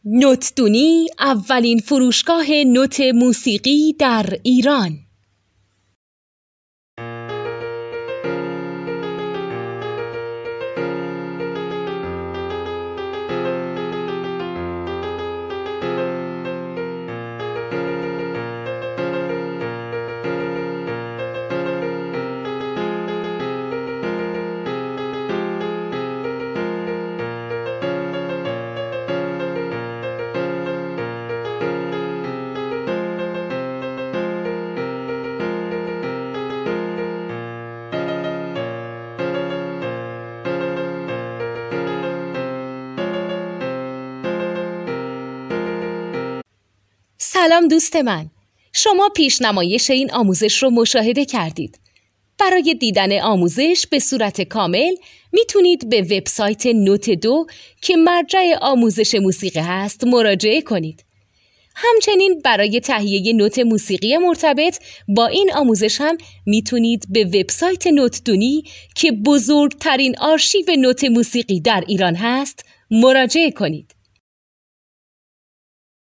نوتدونی اولین فروشگاه نوت موسیقی در ایران. سلام دوست من، شما پیشنمایش این آموزش رو مشاهده کردید. برای دیدن آموزش به صورت کامل میتونید به وبسایت نوت 2 که مرجع آموزش موسیقی هست مراجعه کنید. همچنین برای تهیه نوت موسیقی مرتبط با این آموزش هم میتونید به وبسایت نوتدونی که بزرگترین آرشیو نوت موسیقی در ایران هست مراجعه کنید.